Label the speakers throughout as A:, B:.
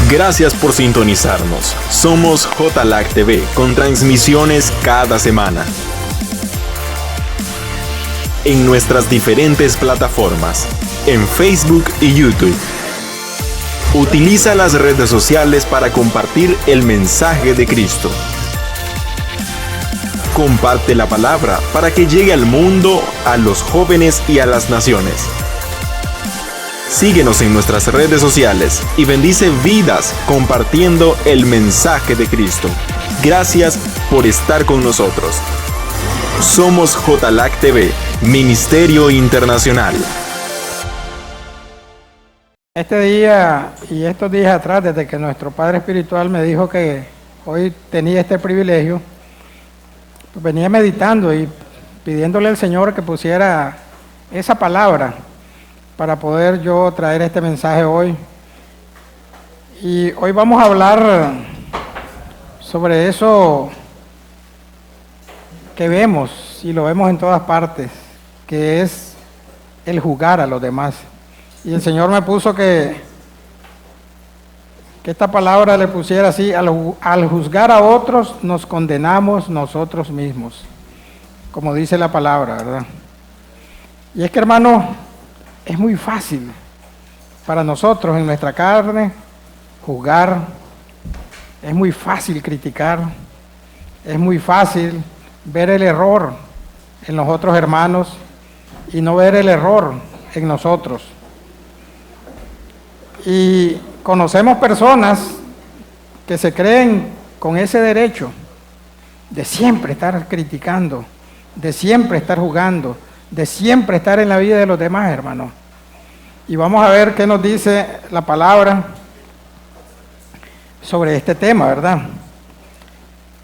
A: Gracias por sintonizarnos. Somos JLAC TV con transmisiones cada semana en nuestras diferentes plataformas, en Facebook y YouTube. Utiliza las redes sociales para compartir el mensaje de Cristo. Comparte la palabra para que llegue al mundo, a los jóvenes y a las naciones. Síguenos en nuestras redes sociales y bendice vidas compartiendo el mensaje de Cristo. Gracias por estar con nosotros. Somos JLAC TV, Ministerio Internacional.
B: Este día y estos días atrás, desde que nuestro Padre Espiritual me dijo que hoy tenía este privilegio, pues venía meditando y pidiéndole al Señor que pusiera esa palabra para poder yo traer este mensaje hoy. Y hoy vamos a hablar sobre eso que vemos, y lo vemos en todas partes, que es el juzgar a los demás. Y el Señor me puso que esta palabra le pusiera así: al juzgar a otros nos condenamos nosotros mismos, como dice la palabra, ¿verdad? Y es que, hermano, es muy fácil para nosotros en nuestra carne juzgar, es muy fácil criticar, es muy fácil ver el error en los otros hermanos y no ver el error en nosotros. Y conocemos personas que se creen con ese derecho de siempre estar criticando, de siempre estar juzgando, de siempre estar en la vida de los demás, hermano. Y vamos a ver qué nos dice la palabra sobre este tema, ¿verdad?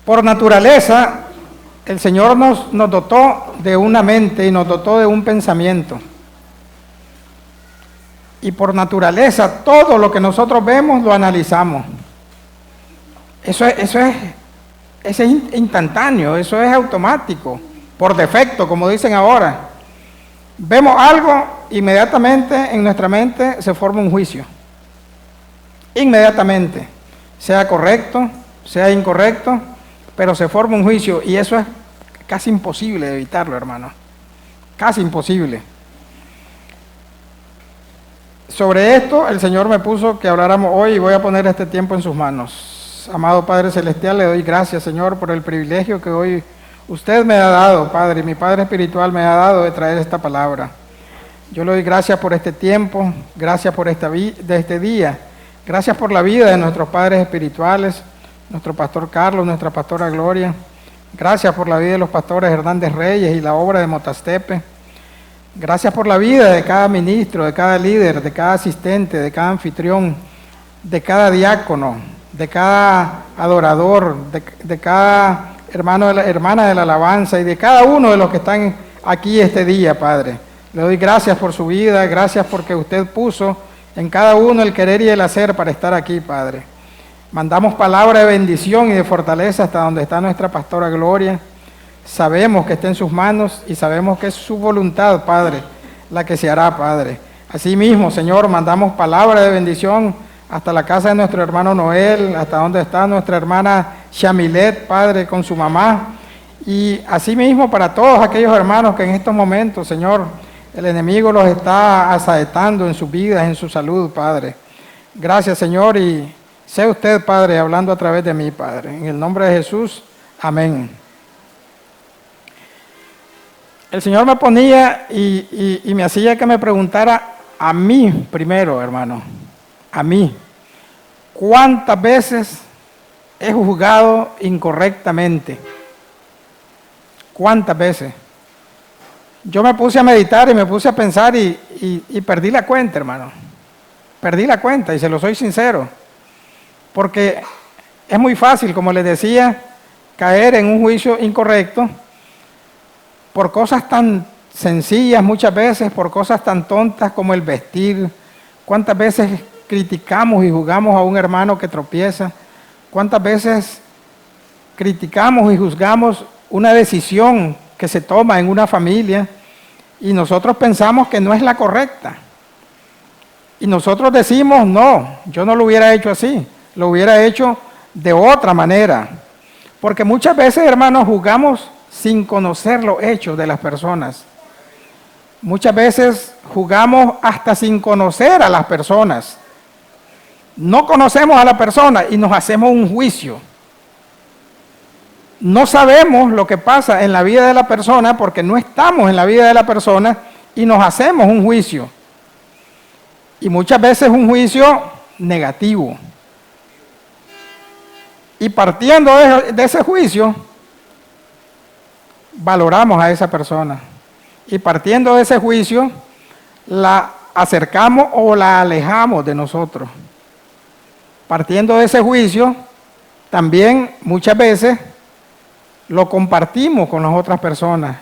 B: Por naturaleza, el Señor nos dotó de una mente y nos dotó de un pensamiento. Y por naturaleza, todo lo que nosotros vemos lo analizamos. Eso es instantáneo, eso es automático, por defecto, como dicen ahora. Vemos algo, inmediatamente en nuestra mente se forma un juicio. Inmediatamente, sea correcto, sea incorrecto, pero se forma un juicio, y eso es casi imposible de evitarlo, hermano. Casi imposible. Sobre esto, el Señor me puso que habláramos hoy, y voy a poner este tiempo en sus manos. Amado Padre Celestial, le doy gracias, Señor, por el privilegio que hoy usted me ha dado, Padre, y mi Padre Espiritual me ha dado de traer esta palabra. Yo le doy gracias por este tiempo, gracias por este día, gracias por la vida de nuestros padres espirituales, nuestro pastor Carlos, nuestra pastora Gloria. Gracias por la vida de los pastores Hernández Reyes y la obra de Motastepe. Gracias por la vida de cada ministro, de cada líder, de cada asistente, de cada anfitrión, de cada diácono, de cada adorador, de cada hermano hermana de la alabanza y de cada uno de los que están aquí este día, Padre. Le doy gracias por su vida, gracias porque usted puso en cada uno el querer y el hacer para estar aquí, Padre. Mandamos palabra de bendición y de fortaleza hasta donde está nuestra pastora Gloria. Sabemos que está en sus manos y sabemos que es su voluntad, Padre, la que se hará, Padre. Asimismo, Señor, mandamos palabra de bendición hasta la casa de nuestro hermano Noel, hasta donde está nuestra hermana Shamilet, Padre, con su mamá. Y asimismo para todos aquellos hermanos que en estos momentos, Señor, el enemigo los está asaetando en sus vidas, en su salud, Padre. Gracias, Señor, y sea usted, Padre, hablando a través de mí, Padre. En el nombre de Jesús, amén. El Señor me ponía y me hacía que me preguntara a mí primero, hermano, a mí, ¿cuántas veces he juzgado incorrectamente? ¿Cuántas veces? Yo me puse a meditar y me puse a pensar y perdí la cuenta, hermano. Perdí la cuenta, y se lo soy sincero. Porque es muy fácil, como les decía, caer en un juicio incorrecto por cosas tan sencillas muchas veces, por cosas tan tontas como el vestir. ¿Cuántas veces criticamos y juzgamos a un hermano que tropieza? ¿Cuántas veces criticamos y juzgamos una decisión que se toma en una familia y nosotros pensamos que no es la correcta? Y nosotros decimos, no, yo no lo hubiera hecho así. lo hubiera hecho de otra manera. Porque muchas veces, hermanos, juzgamos sin conocer los hechos de las personas. Muchas veces juzgamos hasta sin conocer a las personas. No conocemos a la persona y nos hacemos un juicio. No sabemos lo que pasa en la vida de la persona porque no estamos en la vida de la persona y nos hacemos un juicio. Y muchas veces un juicio negativo. Y partiendo de ese juicio, valoramos a esa persona. Y partiendo de ese juicio, la acercamos o la alejamos de nosotros. Partiendo de ese juicio, también muchas veces lo compartimos con las otras personas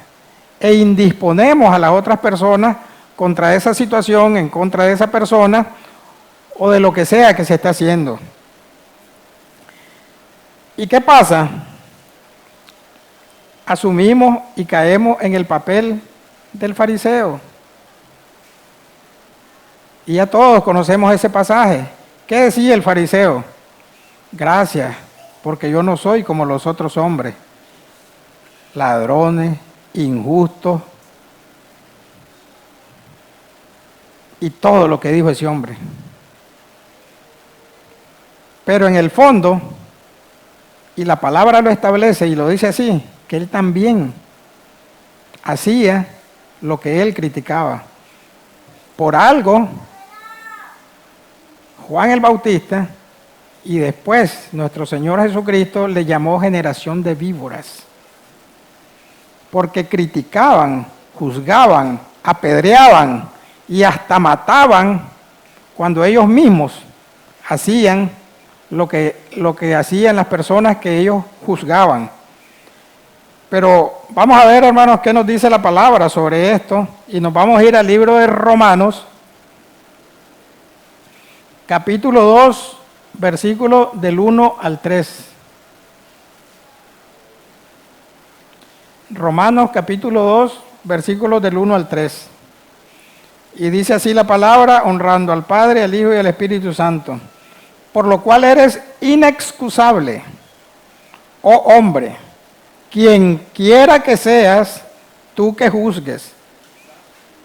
B: e indisponemos a las otras personas contra esa situación, en contra de esa persona o de lo que sea que se está haciendo. ¿Y qué pasa? Asumimos y caemos en el papel del fariseo. Y ya todos conocemos ese pasaje. ¿Qué decía el fariseo? Gracias, porque yo no soy como los otros hombres, ladrones, injustos, y todo lo que dijo ese hombre. Pero en el fondo, y la palabra lo establece y lo dice así, que él también hacía lo que él criticaba. Por algo, Juan el Bautista y después nuestro Señor Jesucristo le llamó generación de víboras, porque criticaban, juzgaban, apedreaban y hasta mataban cuando ellos mismos hacían lo que hacían las personas que ellos juzgaban. Pero vamos a ver, hermanos, qué nos dice la palabra sobre esto, y nos vamos a ir al libro de Romanos, capítulo 2, versículo del 1 al 3. Romanos capítulo 2, versículos del 1 al 3. Y dice así la palabra, honrando al Padre, al Hijo y al Espíritu Santo. Por lo cual eres inexcusable, oh hombre, quien quiera que seas, tú que juzgues.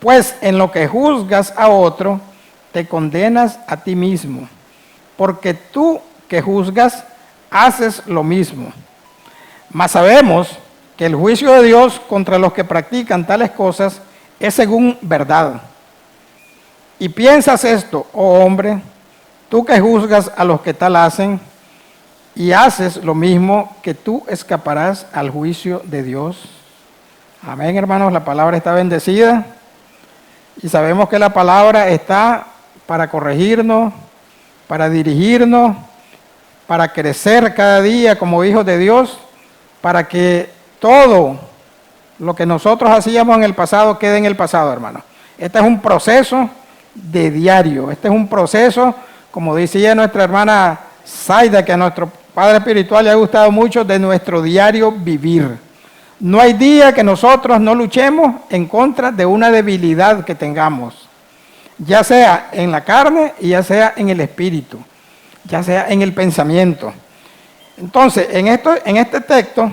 B: Pues en lo que juzgas a otro, te condenas a ti mismo, porque tú que juzgas, haces lo mismo. Mas sabemos que el juicio de Dios contra los que practican tales cosas es según verdad. Y piensas esto, oh hombre, tú que juzgas a los que tal hacen, y haces lo mismo, que tú escaparás al juicio de Dios. Amén, hermanos, la palabra está bendecida, y sabemos que la palabra está para corregirnos, para dirigirnos, para crecer cada día como hijos de Dios, para que todo lo que nosotros hacíamos en el pasado quede en el pasado, hermanos. Este es un proceso de diario, este es un proceso, como decía nuestra hermana Zaida, que a nuestro Padre Espiritual le ha gustado mucho, de nuestro diario vivir. No hay día que nosotros no luchemos en contra de una debilidad que tengamos, ya sea en la carne y ya sea en el espíritu, ya sea en el pensamiento. Entonces, en este texto,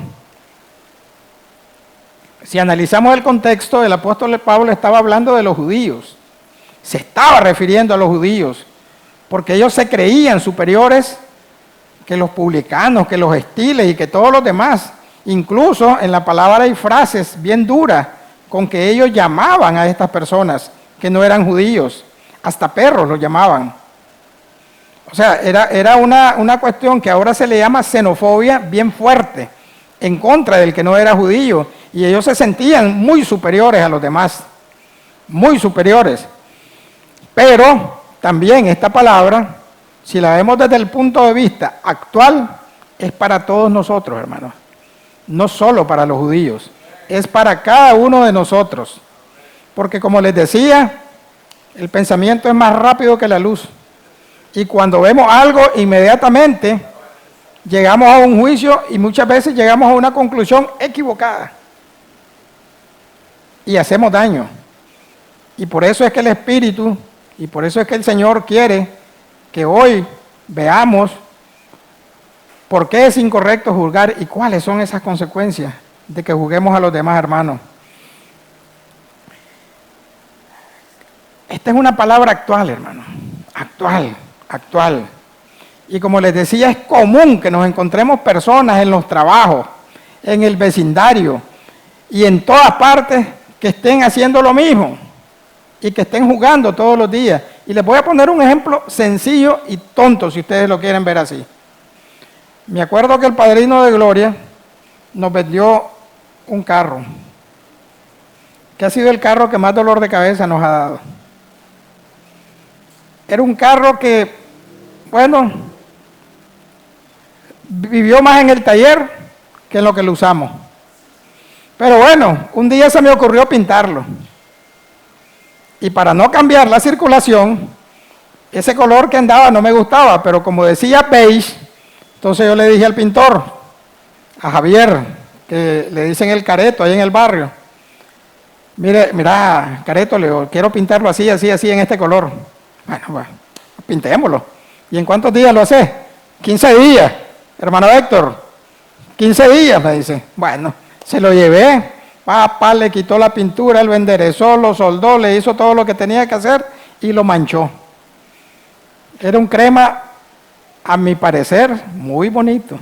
B: si analizamos el contexto, el apóstol Pablo estaba hablando de los judíos, se estaba refiriendo a los judíos, porque ellos se creían superiores que los publicanos, que los gentiles y que todos los demás. Incluso en la palabra hay frases bien duras con que ellos llamaban a estas personas que no eran judíos, hasta perros los llamaban. O sea, era una cuestión que ahora se le llama xenofobia bien fuerte, en contra del que no era judío, y ellos se sentían muy superiores a los demás, muy superiores. Pero también esta palabra, si la vemos desde el punto de vista actual, es para todos nosotros, hermanos. No solo para los judíos, es para cada uno de nosotros. Porque como les decía, el pensamiento es más rápido que la luz. Y cuando vemos algo, inmediatamente llegamos a un juicio y muchas veces llegamos a una conclusión equivocada. Y hacemos daño. Y por eso es que el Espíritu, y por eso es que el Señor quiere que hoy veamos ¿Por qué es incorrecto juzgar y cuáles son esas consecuencias de que juzguemos a los demás hermanos? Esta es una palabra actual, hermano. Actual. Y como les decía, es común que nos encontremos personas en los trabajos, en el vecindario y en todas partes que estén haciendo lo mismo y que estén jugando todos los días. Y les voy a poner un ejemplo sencillo y tonto, si ustedes lo quieren ver así. Me acuerdo que el padrino de Gloria nos vendió un carro, que ha sido el carro que más dolor de cabeza nos ha dado. Era un carro que, bueno, vivió más en el taller que en lo que lo usamos. Pero bueno, un día se me ocurrió pintarlo. Y para no cambiar la circulación, ese color que andaba no me gustaba, pero como decía beige, entonces yo le dije al pintor, a Javier, que le dicen el Careto, ahí en el barrio, mira, Careto, le digo, quiero pintarlo así, en este color. Bueno, pintémoslo. ¿Y en cuántos días lo hace? 15 días, hermano Héctor. 15 días, me dice. Bueno, se lo llevé. Papá le quitó la pintura, lo enderezó, lo soldó, le hizo todo lo que tenía que hacer y lo manchó. Era un crema, a mi parecer, muy bonito.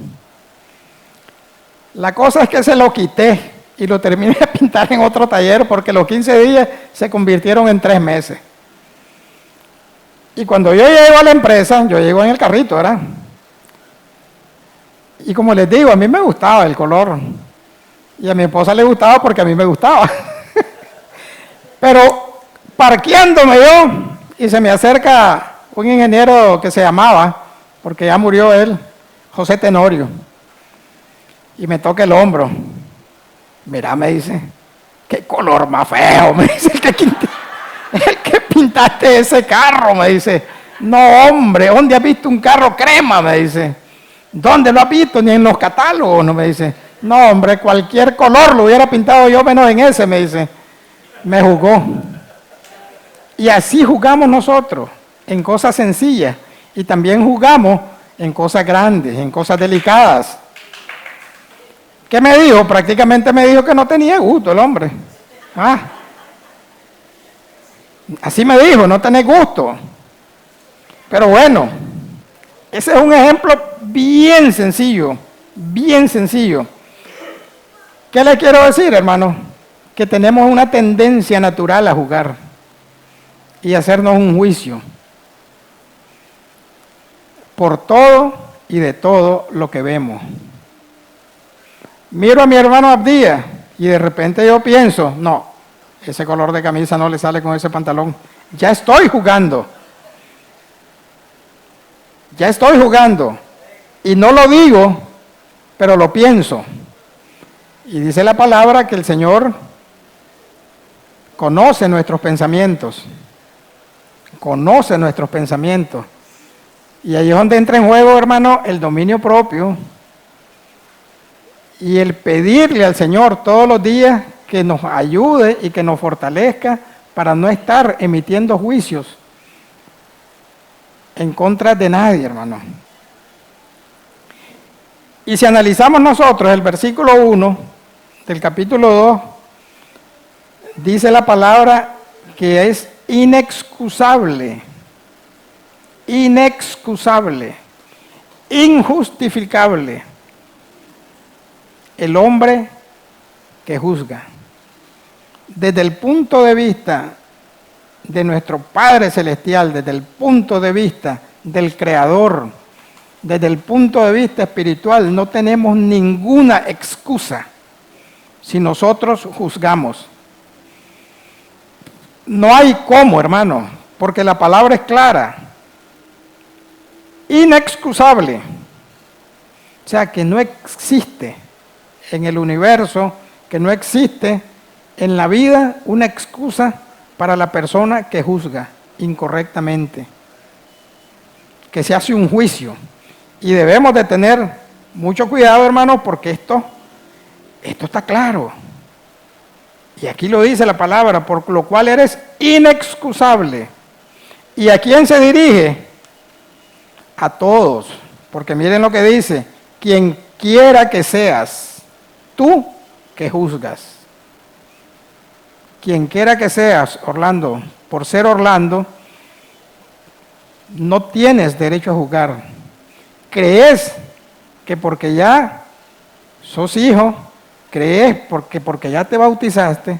B: La cosa es que se lo quité y lo terminé de pintar en otro taller porque los 15 días se convirtieron en 3 meses. Y cuando yo llego a la empresa, yo llego en el carrito, ¿verdad? Y como les digo, a mí me gustaba el color. Y a mi esposa le gustaba porque a mí me gustaba. Pero parqueándome yo, y se me acerca un ingeniero que se llamaba, porque ya murió él, José Tenorio. Y me toca el hombro. Mira, me dice, qué color más feo, me dice el que pintaste ese carro, me dice. No, hombre, ¿dónde has visto un carro crema? Me dice. ¿Dónde lo has visto? Ni en los catálogos, no me dice. No, hombre, cualquier color lo hubiera pintado yo menos en ese, me dice. Me jugó. Y así jugamos nosotros, en cosas sencillas. Y también jugamos en cosas grandes, en cosas delicadas. ¿Qué me dijo? Prácticamente me dijo que no tenía gusto el hombre. Así me dijo, no tenés gusto. Pero bueno, ese es un ejemplo bien sencillo, bien sencillo. ¿Qué le quiero decir, hermano? Que tenemos una tendencia natural a jugar y hacernos un juicio por todo y de todo lo que vemos. Miro a mi hermano Abdías y de repente yo pienso, no, ese color de camisa no le sale con ese pantalón. Ya estoy jugando. Ya estoy jugando. Y no lo digo, pero lo pienso. Y dice la palabra que el Señor conoce nuestros pensamientos. Conoce nuestros pensamientos. Y ahí es donde entra en juego, hermano, el dominio propio. Y el pedirle al Señor todos los días que nos ayude y que nos fortalezca para no estar emitiendo juicios en contra de nadie, hermano. Y si analizamos nosotros el versículo 1 del capítulo 2, dice la palabra que es inexcusable, injustificable el hombre que juzga. Desde el punto de vista de nuestro Padre Celestial, desde el punto de vista del Creador, desde el punto de vista espiritual, no tenemos ninguna excusa si nosotros juzgamos. No hay cómo, hermano, porque la palabra es clara. Inexcusable. O sea, que no existe en el universo, que no existe en la vida una excusa para la persona que juzga incorrectamente, que se hace un juicio. Y debemos de tener mucho cuidado, hermanos, porque esto está claro. Y aquí lo dice la palabra, por lo cual eres inexcusable. ¿Y a quién se dirige? A todos. Porque miren lo que dice, quien quiera que seas, tú que juzgas. Quien quiera que seas, Orlando, por ser Orlando, no tienes derecho a juzgar. Crees que porque ya sos hijo, crees porque ya te bautizaste,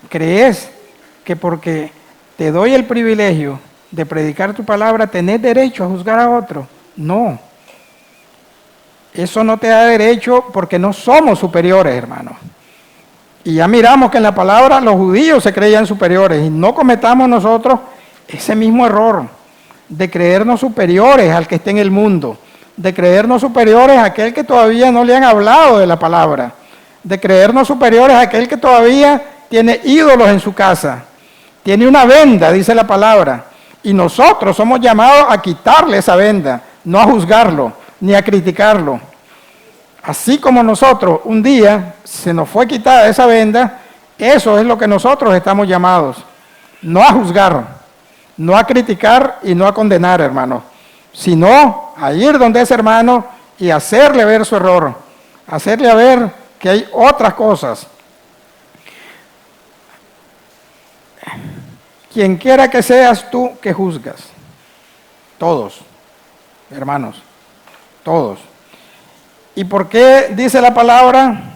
B: crees que porque te doy el privilegio de predicar tu palabra, tenés derecho a juzgar a otro. No. Eso no te da derecho porque no somos superiores, hermanos. Y ya miramos que en la palabra los judíos se creían superiores y no cometamos nosotros ese mismo error de creernos superiores al que esté en el mundo, de creernos superiores a aquel que todavía no le han hablado de la palabra, de creernos superiores a aquel que todavía tiene ídolos en su casa, tiene una venda, dice la palabra, y nosotros somos llamados a quitarle esa venda, no a juzgarlo, ni a criticarlo. Así como nosotros un día se nos fue quitada esa venda, eso es lo que nosotros estamos llamados, no a juzgar, no a criticar y no a condenar, hermano, sino a ir donde ese hermano y hacerle ver su error, hacerle ver que hay otras cosas. Quien quiera que seas tú que juzgas, todos, hermanos, todos. ¿Y por qué dice la palabra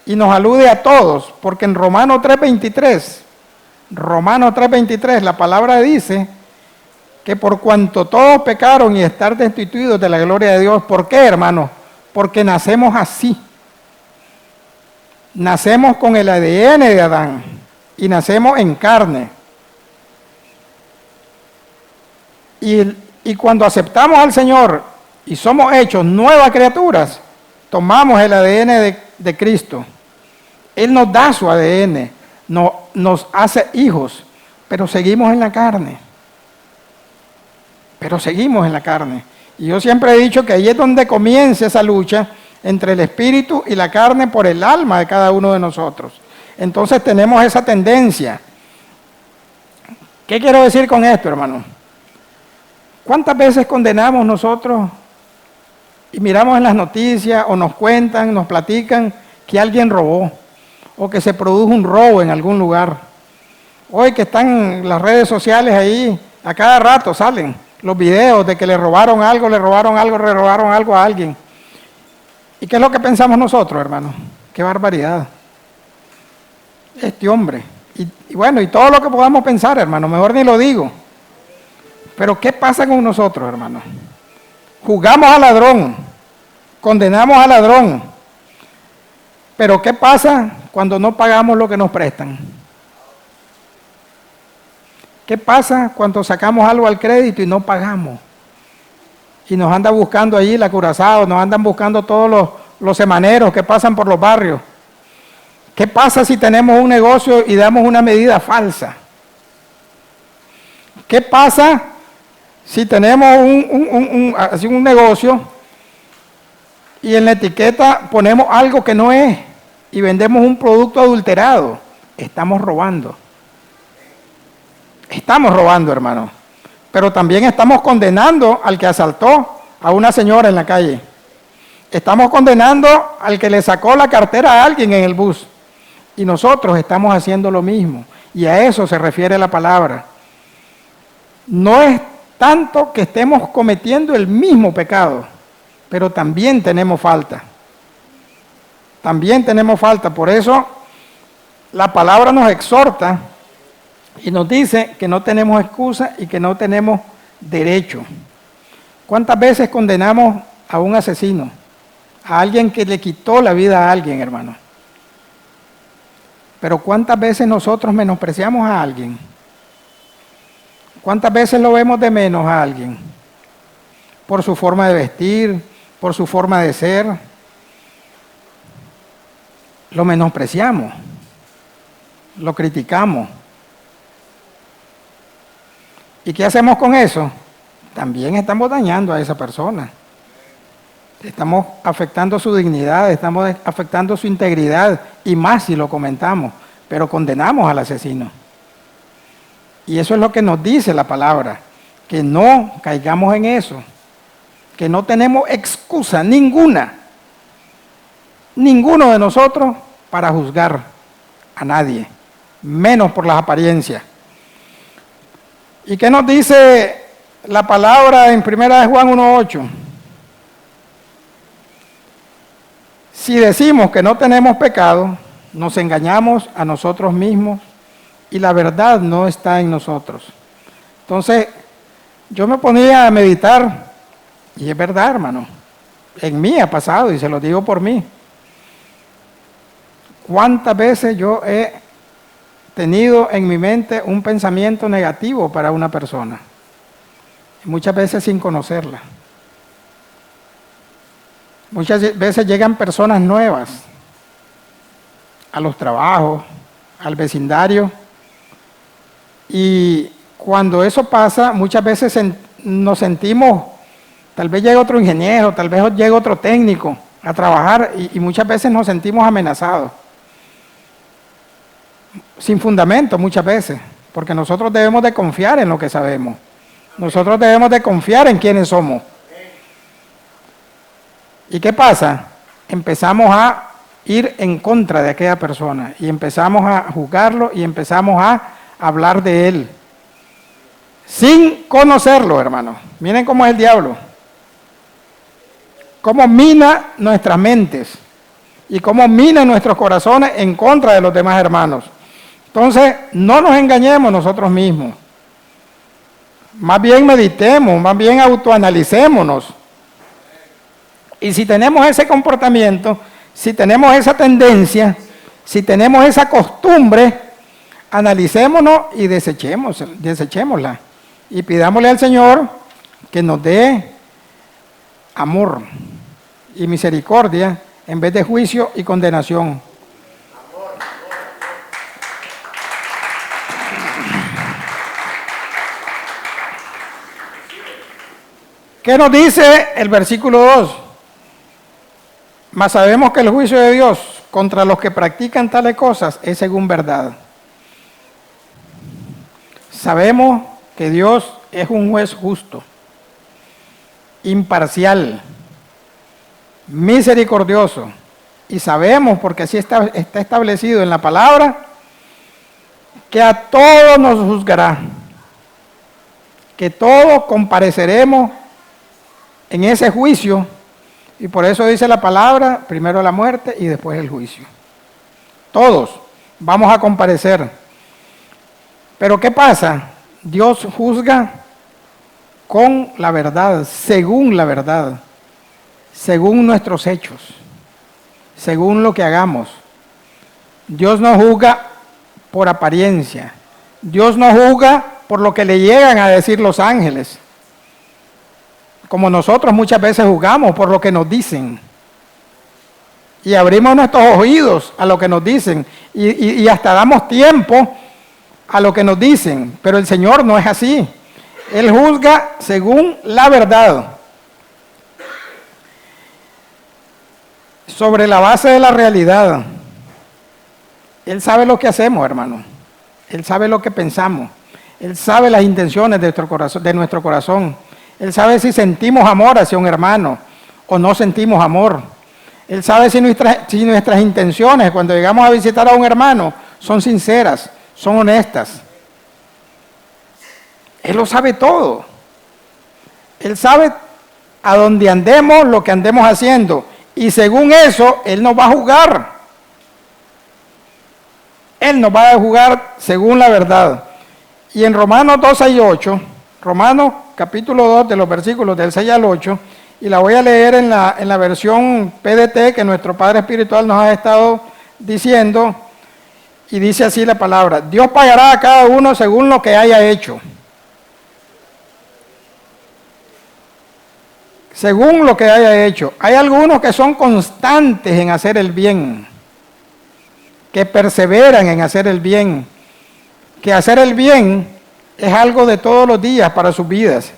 B: y nos alude a todos? Porque en Romanos 3:23, la palabra dice que por cuanto todos pecaron y estar destituidos de la gloria de Dios, ¿por qué, hermanos? Porque nacemos así. Nacemos con el ADN de Adán y nacemos en carne. Y cuando aceptamos al Señor y somos hechos nuevas criaturas, tomamos el ADN de Cristo. Él nos da su ADN, nos hace hijos, pero seguimos en la carne. Y yo siempre he dicho que ahí es donde comienza esa lucha entre el espíritu y la carne por el alma de cada uno de nosotros. Entonces tenemos esa tendencia. ¿Qué quiero decir con esto, hermano? ¿Cuántas veces condenamos nosotros y miramos en las noticias o nos cuentan, nos platican que alguien robó o que se produjo un robo en algún lugar? Hoy que están las redes sociales ahí, a cada rato salen los videos de que le robaron algo a alguien. ¿Y qué es lo que pensamos nosotros, hermano? ¡Qué barbaridad! Este hombre. Y bueno, y todo lo que podamos pensar, hermano, mejor ni lo digo. Pero ¿qué pasa con nosotros, hermano? Juzgamos al ladrón, condenamos al ladrón. Pero ¿qué pasa cuando no pagamos lo que nos prestan? ¿Qué pasa cuando sacamos algo al crédito y no pagamos? Y nos anda buscando allí la Curazao, nos andan buscando todos los semaneros que pasan por los barrios. ¿Qué pasa si tenemos un negocio y damos una medida falsa? ¿Qué pasa si tenemos un negocio y en la etiqueta ponemos algo que no es y vendemos un producto adulterado? Estamos robando. Estamos robando, hermano. Pero también estamos condenando al que asaltó a una señora en la calle. Estamos condenando al que le sacó la cartera a alguien en el bus. Y nosotros estamos haciendo lo mismo. Y a eso se refiere la palabra. No es tanto que estemos cometiendo el mismo pecado, pero también tenemos falta. También tenemos falta. Por eso la palabra nos exhorta y nos dice que no tenemos excusa y que no tenemos derecho. ¿Cuántas veces condenamos a un asesino? A alguien que le quitó la vida a alguien, hermano. Pero ¿cuántas veces nosotros menospreciamos a alguien? ¿Cuántas veces lo vemos de menos a alguien? Por su forma de vestir, por su forma de ser. Lo menospreciamos, lo criticamos. ¿Y qué hacemos con eso? También estamos dañando a esa persona. Estamos afectando su dignidad, estamos afectando su integridad, y más si lo comentamos, pero condenamos al asesino. Y eso es lo que nos dice la palabra, que no caigamos en eso, que no tenemos excusa ninguna ninguno de nosotros para juzgar a nadie, menos por las apariencias. ¿Y qué nos dice la palabra en 1 Juan 1:8? Si decimos que no tenemos pecado, nos engañamos a nosotros mismos y la verdad no está en nosotros. Entonces, yo me ponía a meditar, y es verdad, hermano, en mí ha pasado, y se lo digo por mí. ¿Cuántas veces yo he tenido en mi mente un pensamiento negativo para una persona? Muchas veces sin conocerla. Muchas veces llegan personas nuevas a los trabajos, al vecindario, y cuando eso pasa, muchas veces nos sentimos, tal vez llega otro ingeniero, tal vez llega otro técnico a trabajar, y muchas veces nos sentimos amenazados. Sin fundamento muchas veces, porque nosotros debemos de confiar en lo que sabemos. Nosotros debemos de confiar en quiénes somos. ¿Y qué pasa? Empezamos a ir en contra de aquella persona y empezamos a juzgarlo y empezamos a hablar de él sin conocerlo, hermano. Miren cómo es el diablo, cómo mina nuestras mentes y cómo mina nuestros corazones en contra de los demás hermanos. Entonces, no nos engañemos nosotros mismos. Más bien meditemos, más bien autoanalicémonos. Y si tenemos ese comportamiento, si tenemos esa tendencia, si tenemos esa costumbre, analicémonos y desechémosla. Y pidámosle al Señor que nos dé amor y misericordia en vez de juicio y condenación. ¿Qué nos dice el versículo 2? Mas sabemos que el juicio de Dios contra los que practican tales cosas es según verdad. Sabemos que Dios es un juez justo, imparcial, misericordioso, y sabemos, porque así está establecido en la palabra, que a todos nos juzgará, que todos compareceremos en ese juicio. Y por eso dice la palabra, primero la muerte y después el juicio. Todos vamos a comparecer. Pero ¿qué pasa? Dios juzga con la verdad, según nuestros hechos, según lo que hagamos. Dios no juzga por apariencia. Dios no juzga por lo que le llegan a decir los ángeles, como nosotros muchas veces juzgamos por lo que nos dicen. Y abrimos nuestros oídos a lo que nos dicen. Y hasta damos tiempo a lo que nos dicen. Pero el Señor no es así. Él juzga según la verdad. Sobre la base de la realidad. Él sabe lo que hacemos, hermano. Él sabe lo que pensamos. Él sabe las intenciones de nuestro corazón. Él sabe si sentimos amor hacia un hermano o no sentimos amor. Él sabe si nuestras intenciones cuando llegamos a visitar a un hermano son sinceras, son honestas. Él lo sabe todo. Él sabe a dónde andemos, lo que andemos haciendo. Y según eso, Él nos va a juzgar. Él nos va a juzgar según la verdad. Y en Romanos 2:6-8, Romanos capítulo 2 de los versículos del 6 al 8, y la voy a leer en la versión PDT que nuestro Padre Espiritual nos ha estado diciendo, y dice así la palabra: Dios pagará a cada uno según lo que haya hecho. Según lo que haya hecho. Hay algunos que son constantes en hacer el bien, que perseveran en hacer el bien, que hacer el bien es algo de todos los días para sus vidas.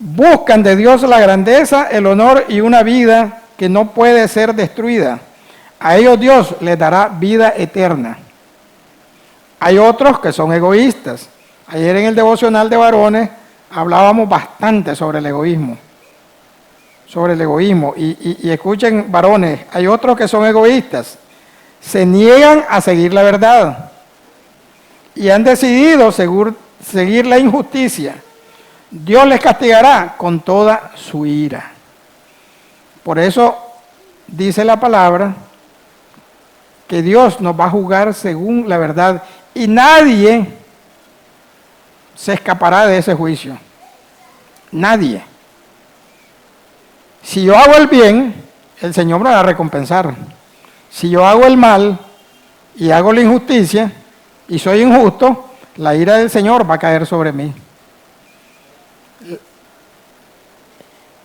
B: Buscan de Dios la grandeza, el honor y una vida que no puede ser destruida. A ellos Dios les dará vida eterna. Hay otros que son egoístas. Ayer en el devocional de varones hablábamos bastante sobre el egoísmo. sobre el egoísmo. Y escuchen, varones, hay otros que son egoístas. Se niegan a seguir la verdad y han decidido seguir la injusticia. Dios les castigará con toda su ira. Por eso dice la palabra que Dios nos va a juzgar según la verdad y nadie se escapará de ese juicio. Nadie. Si yo hago el bien, el Señor me va a recompensar. Si yo hago el mal y hago la injusticia y soy injusto, la ira del Señor va a caer sobre mí.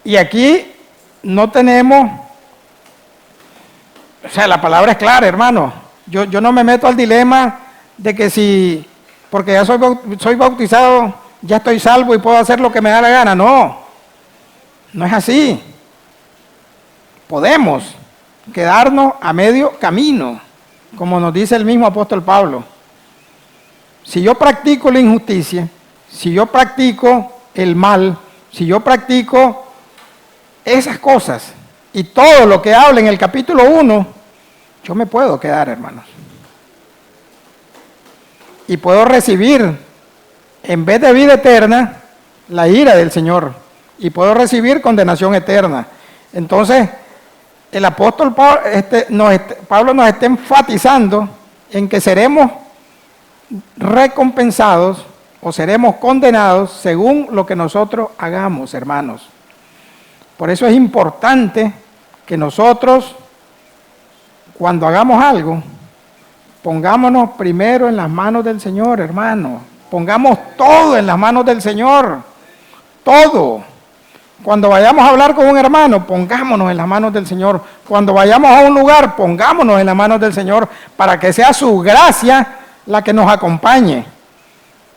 B: Y aquí no tenemos, o sea, la palabra es clara, hermano. Yo no me meto al dilema de que si, porque ya soy bautizado, ya estoy salvo y puedo hacer lo que me da la gana. No, no es así. Podemos quedarnos a medio camino, como nos dice el mismo apóstol Pablo. Si yo practico la injusticia, si yo practico el mal, si yo practico esas cosas y todo lo que habla en el capítulo 1, yo me puedo quedar, hermanos. Y puedo recibir, en vez de vida eterna, la ira del Señor. Y puedo recibir condenación eterna. Entonces, el apóstol Pablo nos está enfatizando en que seremos recompensados o seremos condenados según lo que nosotros hagamos, hermanos. Por eso es importante que nosotros, cuando hagamos algo, pongámonos primero en las manos del Señor, hermano. Pongamos todo en las manos del Señor. Todo. Cuando vayamos a hablar con un hermano, pongámonos en las manos del Señor. Cuando vayamos a un lugar, pongámonos en las manos del Señor para que sea su gracia la que nos acompañe.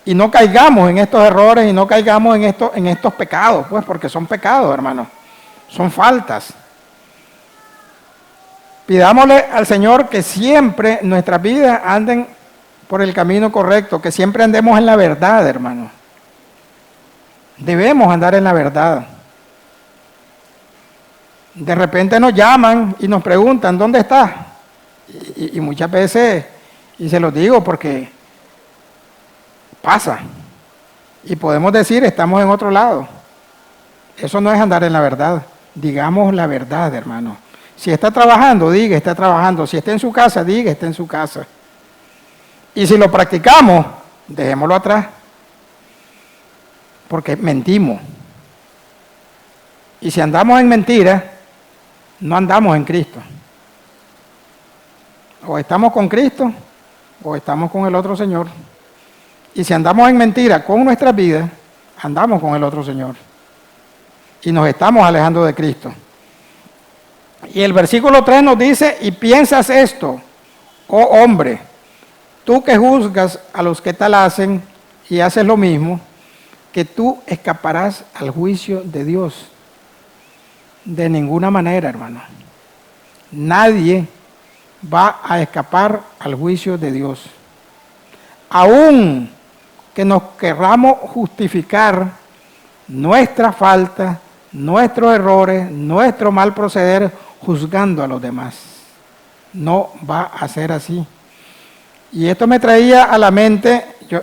B: Y no caigamos en estos errores y no caigamos en estos pecados, pues, porque son pecados, hermano. Son faltas. Pidámosle al Señor que siempre nuestras vidas anden por el camino correcto, que siempre andemos en la verdad, hermano. Debemos andar en la verdad. De repente nos llaman y nos preguntan, ¿dónde estás? Y muchas veces, y se los digo porque pasa, y podemos decir, estamos en otro lado. Eso no es andar en la verdad. Digamos la verdad, hermano. Si está trabajando, diga, está trabajando. Si está en su casa, diga, está en su casa. Y si lo practicamos, dejémoslo atrás. Porque mentimos. Y si andamos en mentira, no andamos en Cristo. O estamos con Cristo, o estamos con el otro Señor. Y si andamos en mentira con nuestras vidas, andamos con el otro Señor. Y nos estamos alejando de Cristo. Y el versículo 3 nos dice, y piensas esto, oh hombre, tú que juzgas a los que tal hacen y haces lo mismo, que tú escaparás al juicio de Dios. De ninguna manera, hermano. Nadie va a escapar al juicio de Dios. Aún que nos querramos justificar nuestra falta, nuestros errores, nuestro mal proceder, juzgando a los demás. No va a ser así. Y esto me traía a la mente, yo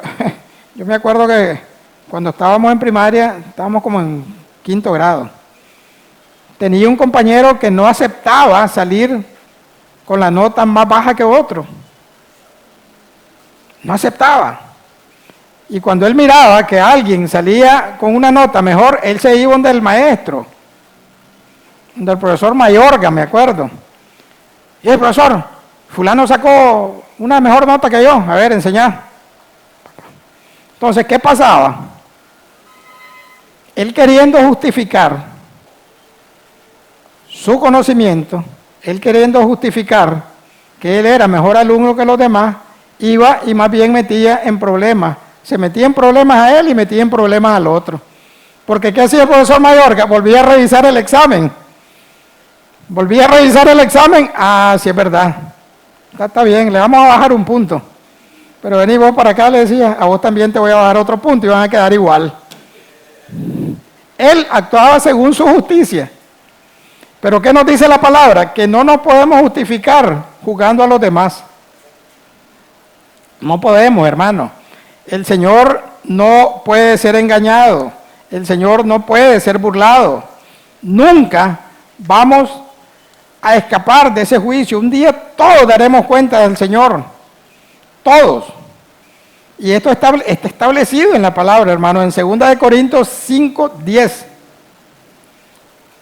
B: me acuerdo que cuando estábamos en primaria, estábamos como en 5º grado. Tenía un compañero que no aceptaba salir con la nota más baja que otro. No aceptaba. Y cuando él miraba que alguien salía con una nota mejor, él se iba donde el maestro, donde el profesor Mayorga, me acuerdo. Y el profesor, fulano sacó una mejor nota que yo, a ver, enseñá. Entonces, ¿qué pasaba? Él queriendo justificar su conocimiento, él queriendo justificar que él era mejor alumno que los demás, iba y más bien metía en problemas. Se metía en problemas a él y metía en problemas al otro. Porque ¿qué hacía el profesor Mayorga? Volvía a revisar el examen. Volvía a revisar el examen. Ah, sí es verdad. Está bien, le vamos a bajar un punto. Pero vení vos para acá, le decía, a vos también te voy a bajar otro punto y van a quedar igual. Él actuaba según su justicia. Pero ¿qué nos dice la palabra? Que no nos podemos justificar juzgando a los demás. No podemos, hermano. El Señor no puede ser engañado. El Señor no puede ser burlado. Nunca vamos a escapar de ese juicio. Un día todos daremos cuenta del Señor. Todos. Y esto está establecido en la palabra, hermano, en 2 Corintios 5:10.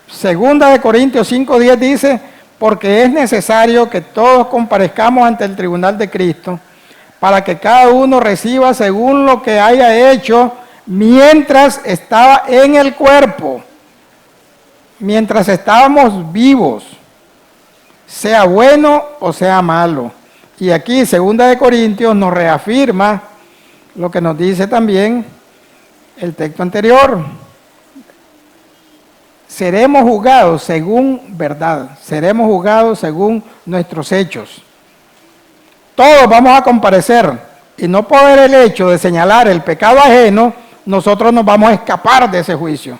B: 2 Corintios 5:10 dice, porque es necesario que todos comparezcamos ante el tribunal de Cristo, para que cada uno reciba según lo que haya hecho mientras estaba en el cuerpo, mientras estábamos vivos, sea bueno o sea malo. Y aquí 2 Corintios nos reafirma lo que nos dice también el texto anterior. Seremos juzgados según verdad, seremos juzgados según nuestros hechos. Todos vamos a comparecer, y no por el hecho de señalar el pecado ajeno, nosotros nos vamos a escapar de ese juicio.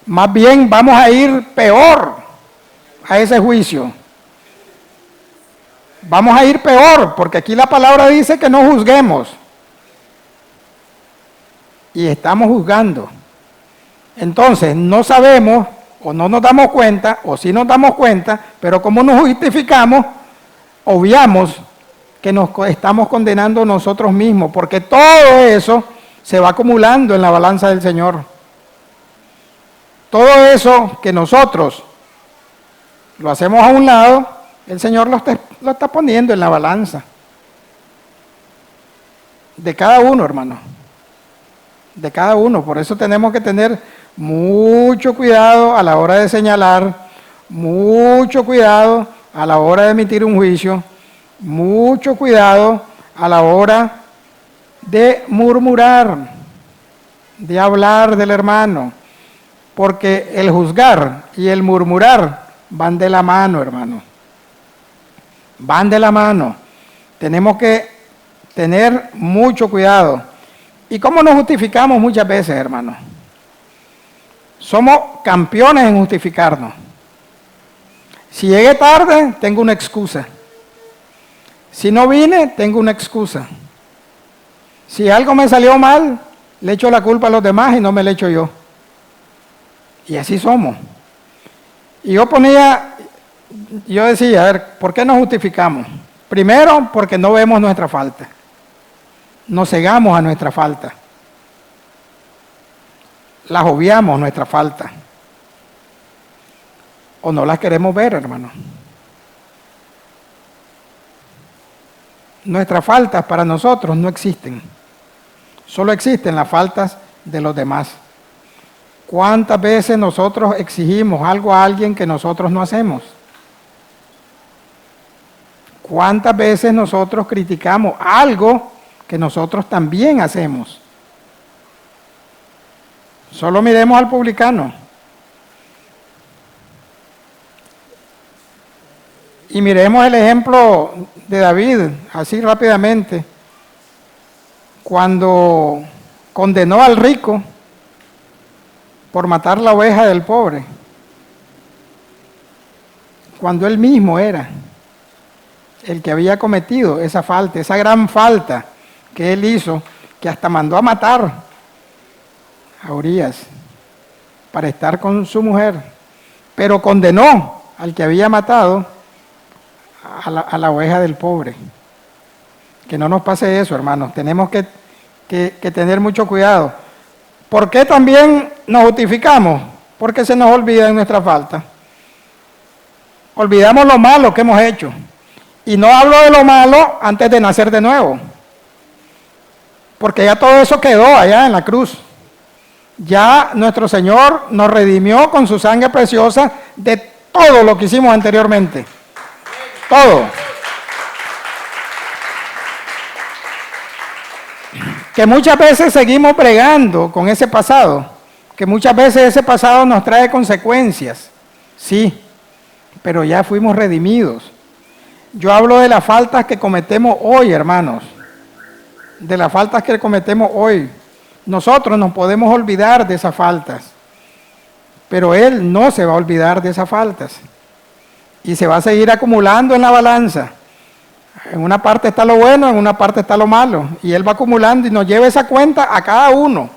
B: Más bien vamos a ir peor a ese juicio. Vamos a ir peor, porque aquí la palabra dice que no juzguemos. Y estamos juzgando. Entonces, no sabemos, o no nos damos cuenta, o sí nos damos cuenta, pero como nos justificamos, obviamos que nos estamos condenando nosotros mismos, porque todo eso se va acumulando en la balanza del Señor. Todo eso que nosotros lo hacemos a un lado, el Señor lo está poniendo en la balanza. De cada uno, hermano. De cada uno. Por eso tenemos que tener mucho cuidado a la hora de señalar, mucho cuidado a la hora de emitir un juicio, mucho cuidado a la hora de murmurar, de hablar del hermano, porque el juzgar y el murmurar van de la mano, hermano. Van de la mano. Tenemos que tener mucho cuidado. ¿Y cómo nos justificamos muchas veces, hermano? Somos campeones en justificarnos. Si llegué tarde, tengo una excusa. Si no vine, tengo una excusa. Si algo me salió mal, le echo la culpa a los demás y no me la echo yo. Y así somos. Y yo decía, a ver, ¿por qué nos justificamos? Primero, porque no vemos nuestra falta. Nos cegamos a nuestra falta. Las obviamos, nuestra falta. O no las queremos ver, hermano. Nuestras faltas para nosotros no existen. Solo existen las faltas de los demás. ¿Cuántas veces nosotros exigimos algo a alguien que nosotros no hacemos? ¿Cuántas veces nosotros criticamos algo que nosotros también hacemos? Solo miremos al publicano. Y miremos el ejemplo de David, así rápidamente, cuando condenó al rico por matar la oveja del pobre, cuando él mismo era el que había cometido esa falta, esa gran falta que él hizo, que hasta mandó a matar a Urías para estar con su mujer, pero condenó al que había matado a la oveja del pobre. Que no nos pase eso, hermanos. Tenemos que tener mucho cuidado. ¿Por qué también nos justificamos? Porque se nos olvida en nuestra falta. Olvidamos lo malo que hemos hecho. Y no hablo de lo malo antes de nacer de nuevo. Porque ya todo eso quedó allá en la cruz. Ya nuestro Señor nos redimió con su sangre preciosa de todo lo que hicimos anteriormente. Todo. Que muchas veces seguimos bregando con ese pasado, que muchas veces ese pasado nos trae consecuencias, sí, pero ya fuimos redimidos. Yo hablo de las faltas que cometemos hoy, hermanos, de las faltas que cometemos hoy. Nosotros nos podemos olvidar de esas faltas, pero Él no se va a olvidar de esas faltas. Y se va a seguir acumulando en la balanza. En una parte está lo bueno, en una parte está lo malo. Y Él va acumulando y nos lleva esa cuenta a cada uno.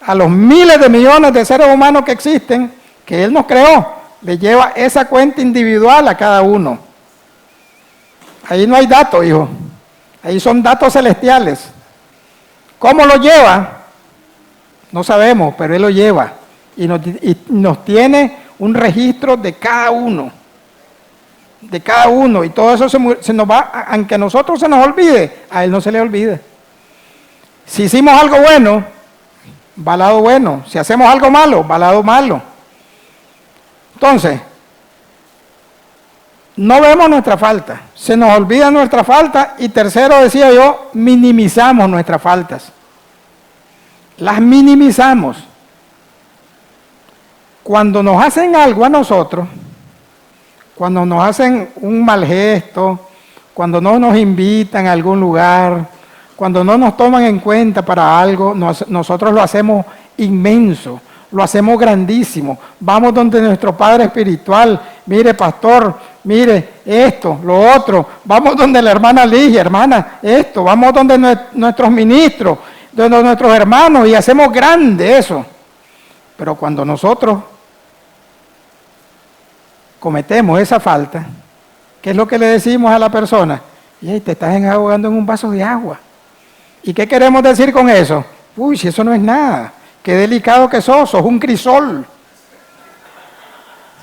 B: A los miles de millones de seres humanos que existen, que Él nos creó, le lleva esa cuenta individual a cada uno. Ahí no hay datos, hijo. Ahí son datos celestiales. ¿Cómo lo lleva? No sabemos, pero Él lo lleva. Y nos tiene un registro de cada uno. De cada uno. Y todo eso se nos va, aunque a nosotros se nos olvide, a Él no se le olvida. Si hicimos algo bueno, va al lado bueno. Si hacemos algo malo, va al lado malo. Entonces, no vemos nuestra falta, se nos olvida nuestra falta y tercero, decía yo, minimizamos nuestras faltas. Las minimizamos. Cuando nos hacen algo a nosotros, cuando nos hacen un mal gesto, cuando no nos invitan a algún lugar, cuando no nos toman en cuenta para algo, nosotros lo hacemos inmenso, lo hacemos grandísimo. Vamos donde nuestro Padre Espiritual, mire pastor, mire esto, lo otro. Vamos donde la hermana Ligia, hermana, esto. Vamos donde nuestros ministros, donde nuestros hermanos y hacemos grande eso. Pero cuando nosotros cometemos esa falta, ¿qué es lo que le decimos a la persona? Y te estás ahogando en un vaso de agua. ¿Y qué queremos decir con eso? Uy, si eso no es nada. Qué delicado que sos un crisol.